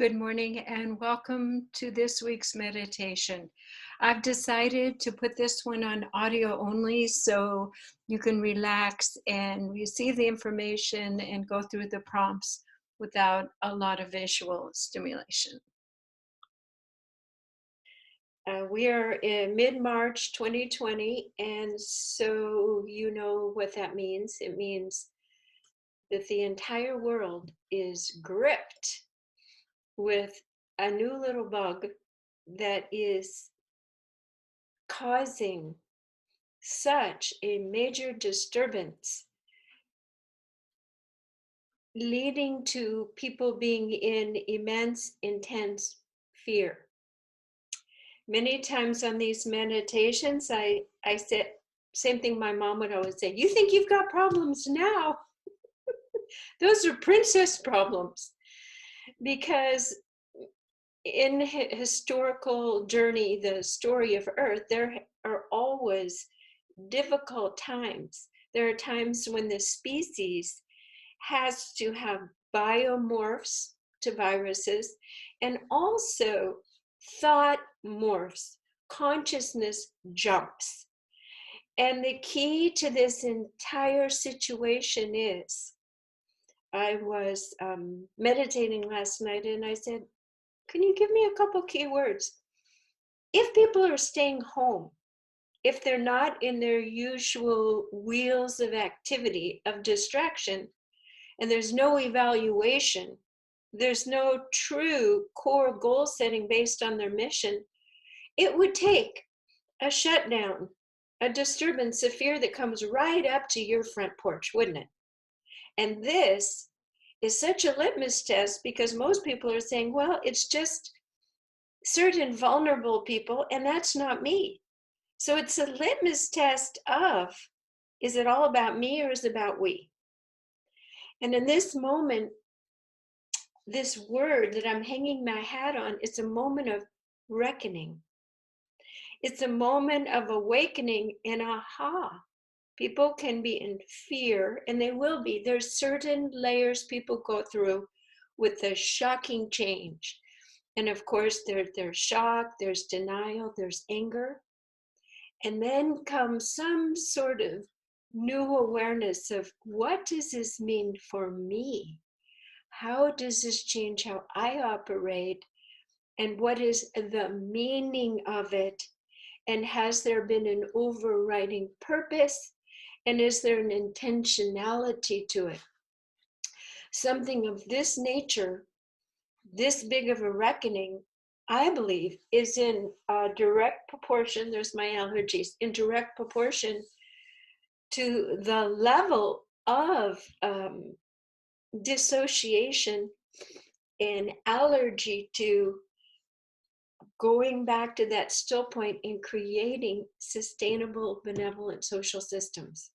Good morning and welcome to this week's meditation. I've decided to put this one on audio only so you can relax and receive the information and go through the prompts without a lot of visual stimulation. We are in mid-March 2020, and so you know what that means. It means that the entire world is gripped with a new little bug that is causing such a major disturbance, leading to people being in immense, intense fear. Many times on these meditations, I said, same thing my mom would always say, you think you've got problems now? Those are princess problems. Because in historical journey, the story of Earth, there are always difficult times. There are times when the species has to have biomorphs to viruses and also thought morphs, consciousness jumps. And the key to this entire situation is, I was meditating last night and I said, can you give me a couple key words? If people are staying home, if they're not in their usual wheels of activity, of distraction, and there's no evaluation, there's no true core goal setting based on their mission, it would take a shutdown, a disturbance, a fear that comes right up to your front porch, wouldn't it? And this is such a litmus test because most people are saying, well, it's just certain vulnerable people, and that's not me. So it's a litmus test of, is it all about me or is it about we? And in this moment, this word that I'm hanging my hat on, it's a moment of reckoning. It's a moment of awakening and aha. People can be in fear, and they will be. There's certain layers people go through with the shocking change. And of course, there's shock, there's denial, there's anger. And then comes some sort of new awareness of what does this mean for me? How does this change how I operate? And what is the meaning of it? And has there been an overriding purpose? And is there an intentionality to it? Something of this nature, this big of a reckoning, I believe, is in direct proportion, there's my allergies, in direct proportion to the level of dissociation and allergy to going back to that still point in creating sustainable, benevolent social systems.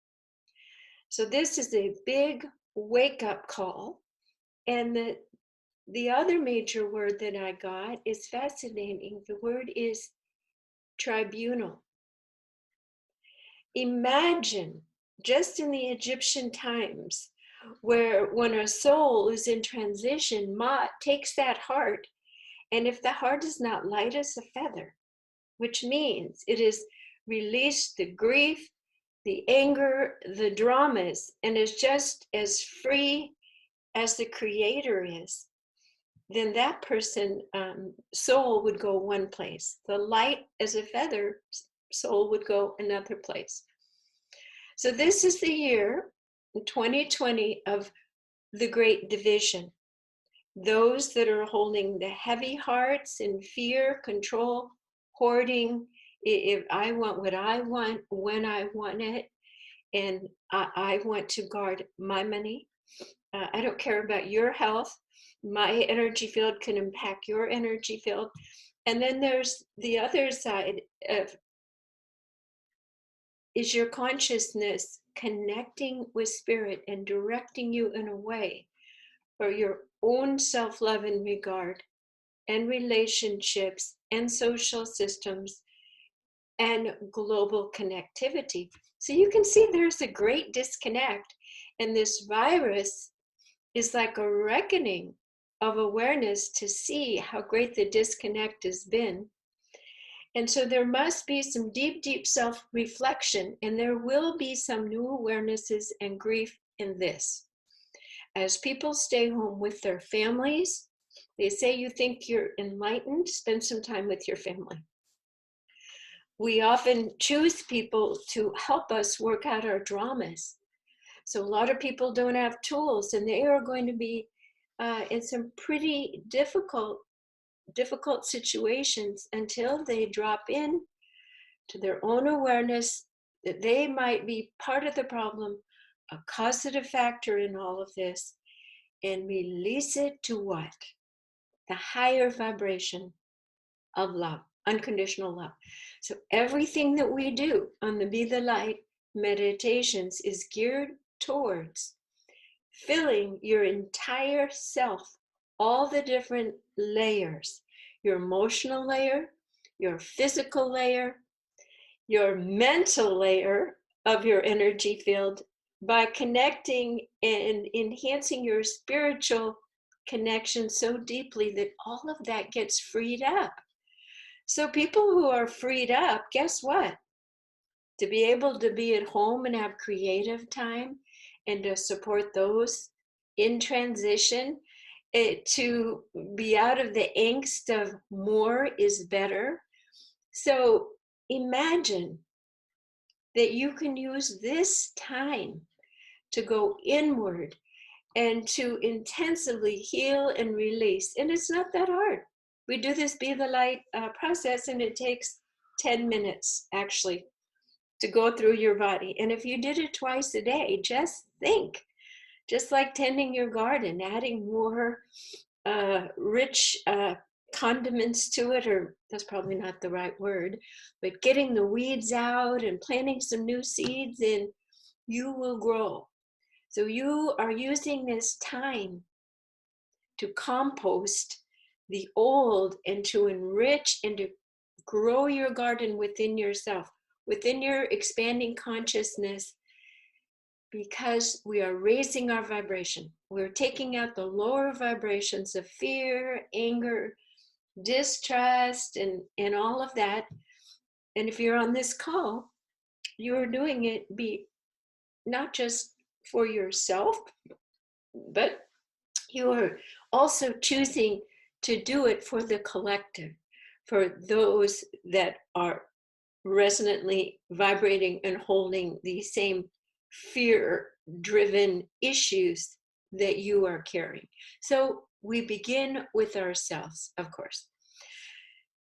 So this is a big wake-up call. And the other major word that I got is fascinating. The word is tribunal. Imagine just in the Egyptian times where when a soul is in transition, Ma takes that heart, and if the heart is not light as a feather, which means it is released the grief, the anger, the dramas, and is just as free as the creator is, then that person, soul would go one place. The light as a feather, soul would go another place. So this is the year, 2020, of the Great Division. Those that are holding the heavy hearts in fear, control, hoarding, if I want what I want, when I want it, and I want to guard my money. I don't care about your health. My energy field can impact your energy field. And then there's the other side of, is your consciousness connecting with spirit and directing you in a way for your own self-love and regard and relationships and social systems and global connectivity? So you can see there's a great disconnect, and this virus is like a reckoning of awareness to see how great the disconnect has been. And so there must be some deep, deep self-reflection, and there will be some new awarenesses and grief in this. As people stay home with their families, they say you think you're enlightened, spend some time with your family. We often choose people to help us work out our dramas. So a lot of people don't have tools, and they are going to be in some pretty difficult situations until they drop in to their own awareness that they might be part of the problem, a causative factor in all of this, and release it to what? The higher vibration of love, unconditional love. So everything that we do on the Be the Light meditations is geared towards filling your entire self, all the different layers, your emotional layer, your physical layer, your mental layer of your energy field, by connecting and enhancing your spiritual connection so deeply that all of that gets freed up. So people who are freed up, guess what? To be able to be at home and have creative time and to support those in transition, to be out of the angst of more is better. So imagine that you can use this time to go inward and to intensively heal and release. And it's not that hard. We do this Be the Light process, and it takes 10 minutes actually to go through your body. And if you did it twice a day, just think, just like tending your garden, adding more rich condiments to it, or that's probably not the right word, but getting the weeds out and planting some new seeds in, you will grow. So you are using this time to compost the old and to enrich and to grow your garden within yourself, within your expanding consciousness, because we are raising our vibration. We're taking out the lower vibrations of fear, anger, distrust, and all of that. And if you're on this call, you're doing it not just for yourself, but you are also choosing to do it for the collective, for those that are resonantly vibrating and holding the same fear-driven issues that you are carrying. So we begin with ourselves, of course.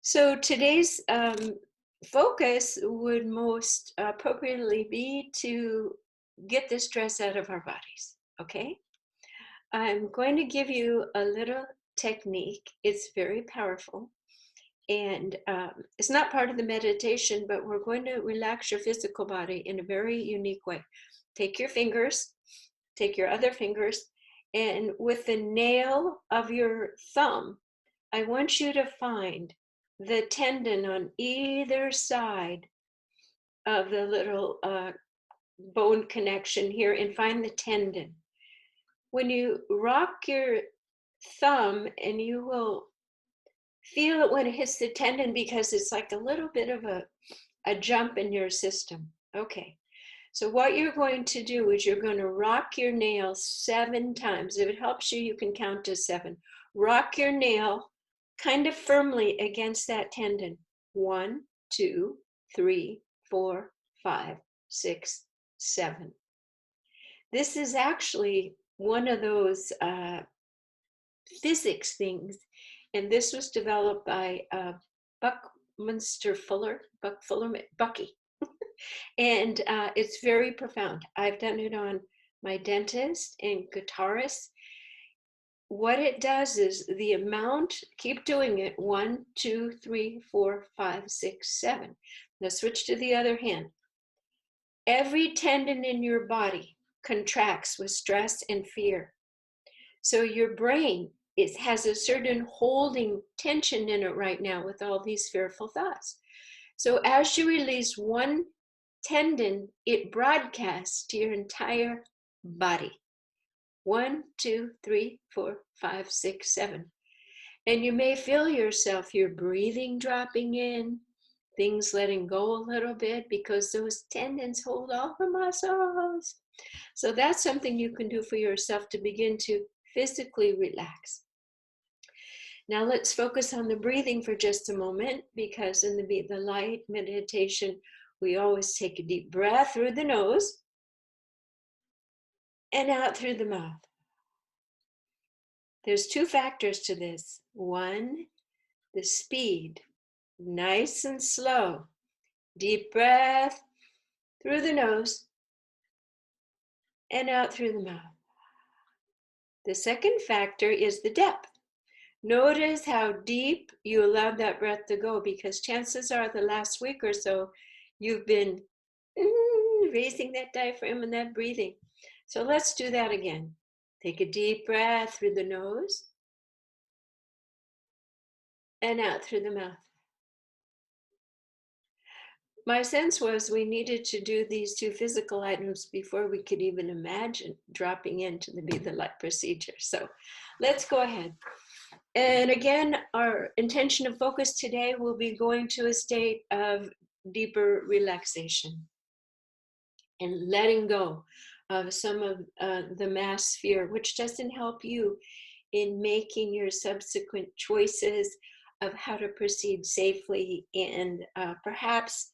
So today's focus would most appropriately be to get the stress out of our bodies, okay? I'm going to give you a little technique. It's very powerful. And it's not part of the meditation, but we're going to relax your physical body in a very unique way. Take your fingers, take your other fingers, and with the nail of your thumb, I want you to find the tendon on either side of the little bone connection here, and find the tendon. When you rock your thumb, and you will feel it when it hits the tendon, because it's like a little bit of a jump in your system. Okay, so what you're going to do is you're going to rock your nail 7 times. If it helps you, you can count to 7. Rock your nail kind of firmly against that tendon. 1, 2, 3, 4, 5, 6, 7. This is actually one of those physics things, and this was developed by Bucky, and it's very profound. I've done it on my dentist and guitarist. What it does is the amount, keep doing it, 1, 2, 3, 4, 5, 6, 7. Now switch to the other hand. Every tendon in your body contracts with stress and fear. So your brain, it has a certain holding tension in it right now with all these fearful thoughts. So as you release one tendon, it broadcasts to your entire body. 1, 2, 3, 4, 5, 6, 7. And you may feel yourself, your breathing dropping in, things letting go a little bit because those tendons hold all the muscles. So that's something you can do for yourself to begin to physically relax. Now let's focus on the breathing for just a moment, because in the light meditation, we always take a deep breath through the nose and out through the mouth. There's two factors to this. One, the speed, nice and slow. Deep breath through the nose and out through the mouth. The second factor is the depth. Notice how deep you allowed that breath to go, because chances are the last week or so you've been raising that diaphragm and that breathing. So let's do that again. Take a deep breath through the nose and out through the mouth. My sense was we needed to do these two physical items before we could even imagine dropping into the Be the Light procedure. So let's go ahead. And again, our intention of focus today will be going to a state of deeper relaxation and letting go of some of the mass fear, which doesn't help you in making your subsequent choices of how to proceed safely, and perhaps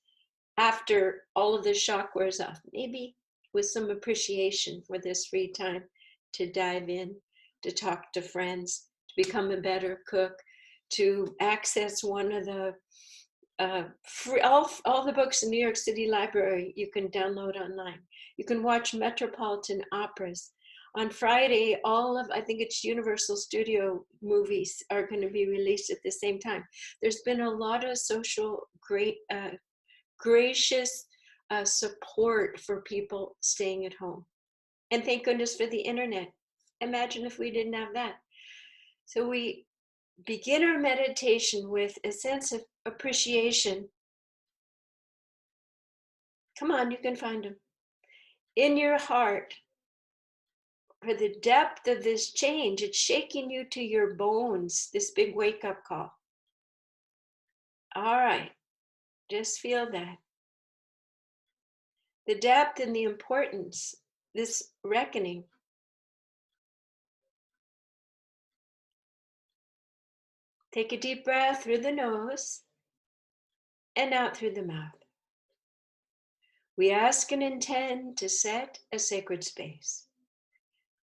after all of the shock wears off, maybe with some appreciation for this free time to dive in, to talk to friends, to become a better cook, to access one of the all the books in New York City Library you can download online. You can watch Metropolitan operas. On Friday, all of, I think it's Universal Studio movies are going to be released at the same time. There's been a lot of social gracious support for people staying at home. And thank goodness for the internet. Imagine if we didn't have that. So we begin our meditation with a sense of appreciation. Come on, you can find them. In your heart, for the depth of this change, it's shaking you to your bones, this big wake-up call. All right, just feel that. The depth and the importance, this reckoning. Take a deep breath through the nose and out through the mouth. We ask and intend to set a sacred space.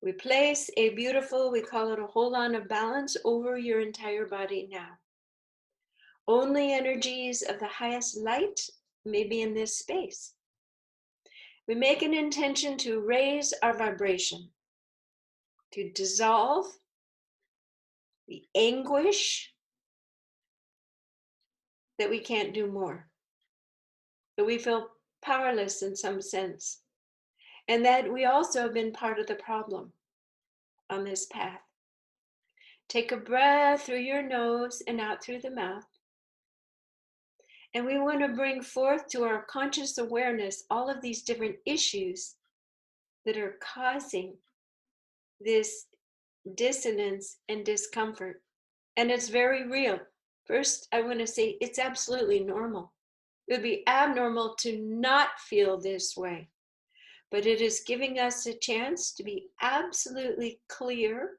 We place a beautiful, we call it a hold on of balance, over your entire body now. Only energies of the highest light may be in this space. We make an intention to raise our vibration, to dissolve the anguish that we can't do more, that we feel powerless in some sense, and that we also have been part of the problem on this path. Take a breath through your nose and out through the mouth. And we want to bring forth to our conscious awareness all of these different issues that are causing this dissonance and discomfort. And it's very real. First, I want to say it's absolutely normal. It would be abnormal to not feel this way. But it is giving us a chance to be absolutely clear,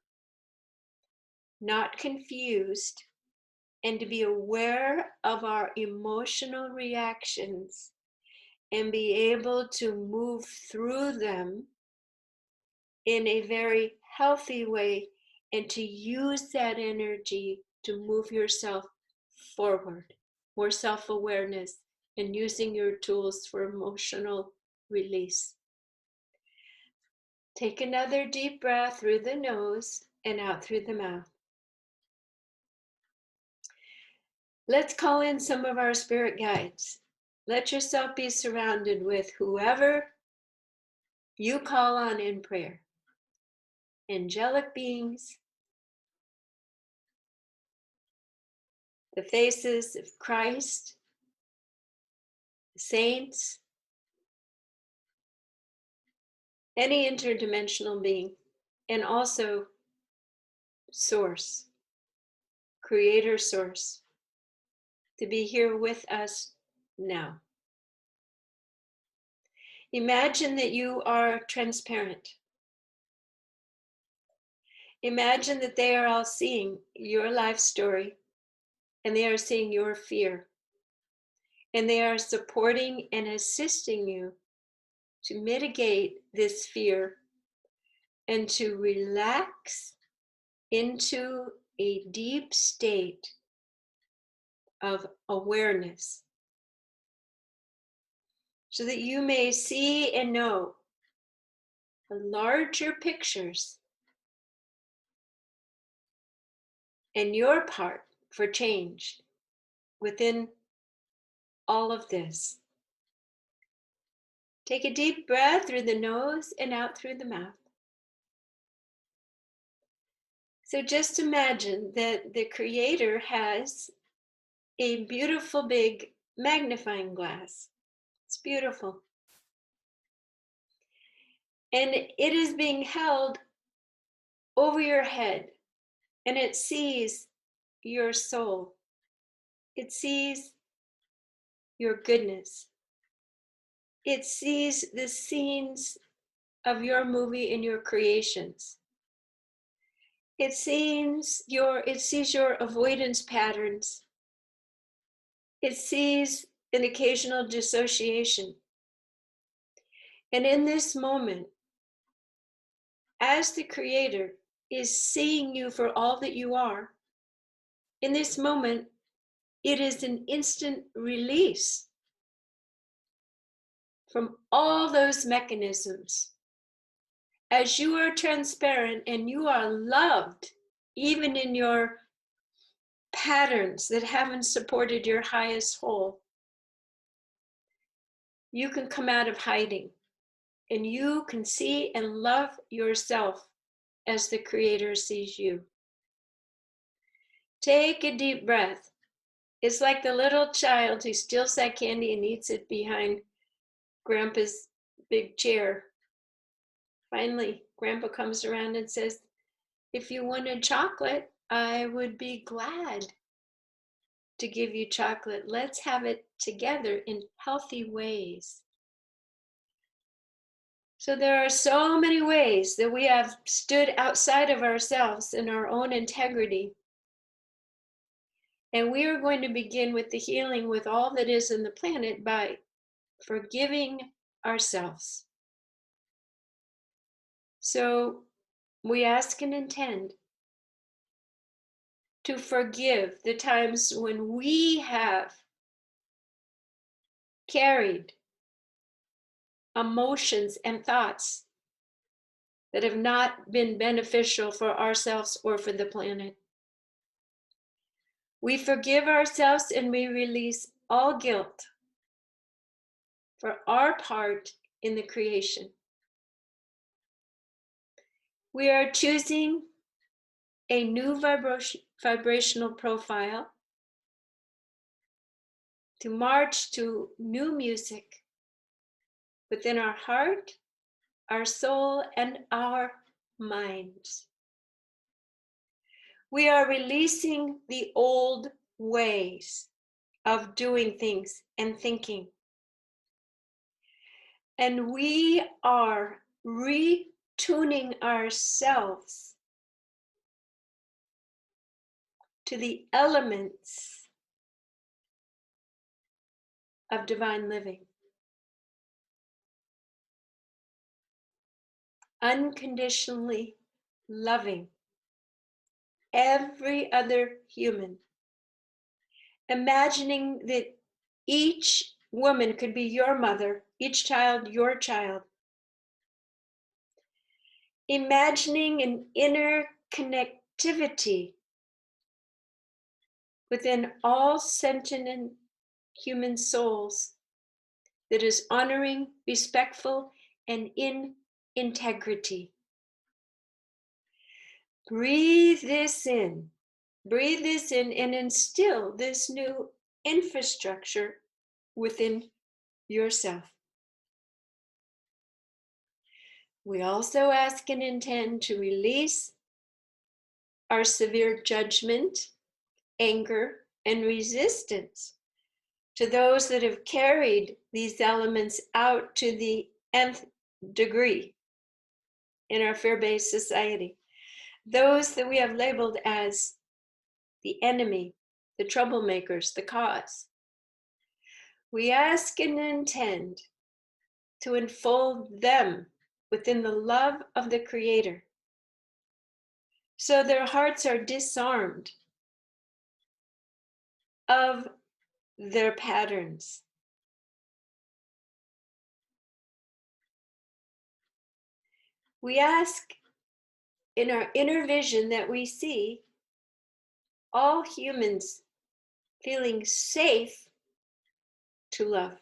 not confused, and to be aware of our emotional reactions and be able to move through them in a very healthy way, and to use that energy to move yourself forward. More self-awareness and using your tools for emotional release. Take another deep breath through the nose and out through the mouth. Let's call in some of our spirit guides. Let yourself be surrounded with whoever you call on in prayer. Angelic beings, the faces of Christ, saints, any interdimensional being. and also source, creator source, to be here with us now. Imagine that you are transparent. Imagine that they are all seeing your life story and they are seeing your fear. And they are supporting and assisting you to mitigate this fear and to relax into a deep state of awareness so that you may see and know the larger pictures and your part for change within all of this. Take a deep breath through the nose and out through the mouth. So just imagine that the Creator has a beautiful big magnifying glass. It's beautiful. And it is being held over your head, and it sees your soul. It sees your goodness. It sees the scenes of your movie and your creations. It sees your avoidance patterns. It sees an occasional dissociation. And in this moment, as the Creator is seeing you for all that you are, in this moment, it is an instant release from all those mechanisms. As you are transparent and you are loved, even in your patterns that haven't supported your highest whole, you can come out of hiding and you can see and love yourself as the Creator sees you. Take a deep breath. It's like the little child who steals that candy and eats it behind Grandpa's big chair. Finally, Grandpa comes around and says, "If you wanted chocolate, I would be glad to give you chocolate. Let's have it together in healthy ways." So there are so many ways that we have stood outside of ourselves in our own integrity. And we are going to begin with the healing with all that is in the planet by forgiving ourselves. So we ask and intend to forgive the times when we have carried emotions and thoughts that have not been beneficial for ourselves or for the planet. We forgive ourselves and we release all guilt for our part in the creation. We are choosing a new vibrational profile to march to new music within our heart, our soul, and our minds. We are releasing the old ways of doing things and thinking. And we are retuning ourselves to the elements of divine living. Unconditionally loving every other human. Imagining that each woman could be your mother, each child your child. Imagining an inner connectivity within all sentient human souls that is honoring, respectful, and in integrity. Breathe this in and instill this new infrastructure within yourself. We also ask and intend to release our severe judgment, anger, and resistance to those that have carried these elements out to the nth degree in our fear-based society. Those that we have labeled as the enemy, the troublemakers, the cause. We ask and intend to enfold them within the love of the Creator, so their hearts are disarmed of their patterns. We ask in our inner vision that we see all humans feeling safe to love.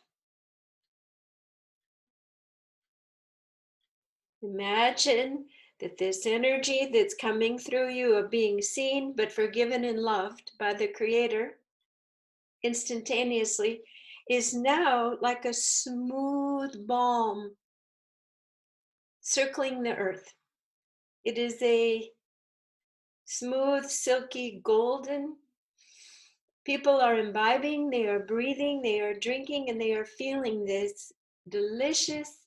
Imagine that this energy that's coming through you of being seen but forgiven and loved by the Creator instantaneously is now like a smooth balm circling the earth. It is a smooth, silky, golden. People are imbibing, they are breathing, they are drinking, and they are feeling this delicious.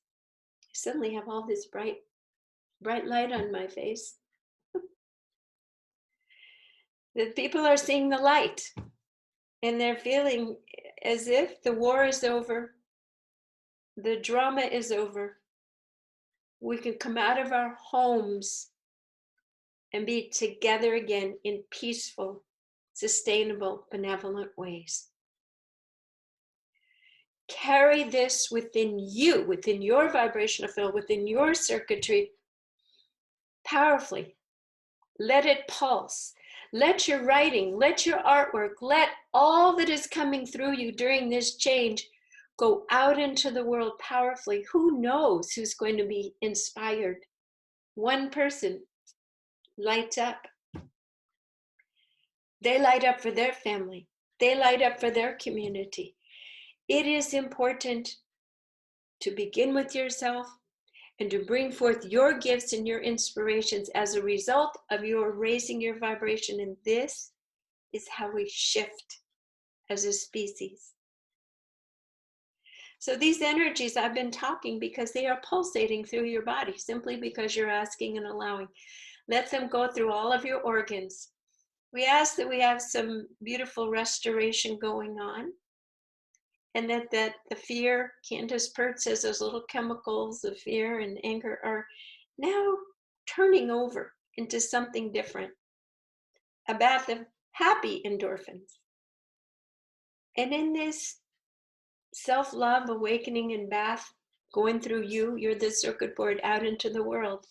I suddenly have all this bright light on my face. That people are seeing the light and they're feeling as if the war is over, the drama is over. We can come out of our homes and be together again in peaceful, sustainable, benevolent ways. Carry this within you, within your vibrational field, within your circuitry, powerfully. Let it pulse. Let your writing, let your artwork, let all that is coming through you during this change go out into the world powerfully. Who knows who's going to be inspired? One person lights up. They light up for their family. They light up for their community. It is important to begin with yourself and to bring forth your gifts and your inspirations as a result of your raising your vibration. And this is how we shift as a species. So these energies, I've been talking because they are pulsating through your body, simply because you're asking and allowing. Let them go through all of your organs. We ask that we have some beautiful restoration going on, and that the fear, Candace Pert says those little chemicals of fear and anger are now turning over into something different, a bath of happy endorphins. And in this self-love awakening and bath going through you, you're the circuit board out into the world.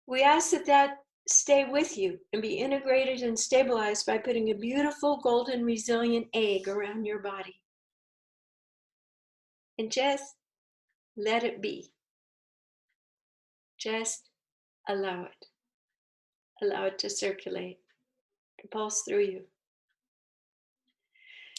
We ask that stay with you and be integrated and stabilized by putting a beautiful golden resilient egg around your body. And just let it be. Just allow it. Allow it to circulate and pulse through you.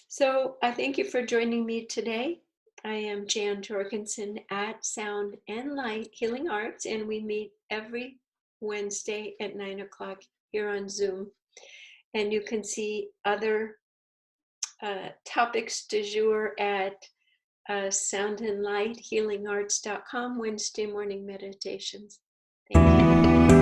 So I thank you for joining me today. I am Jan Jorgensen at Sound and Light Healing Arts, and we meet every Wednesday at 9 o'clock here on Zoom. And you can see other topics du jour at soundandlighthealingarts.com, Wednesday morning meditations. Thank you.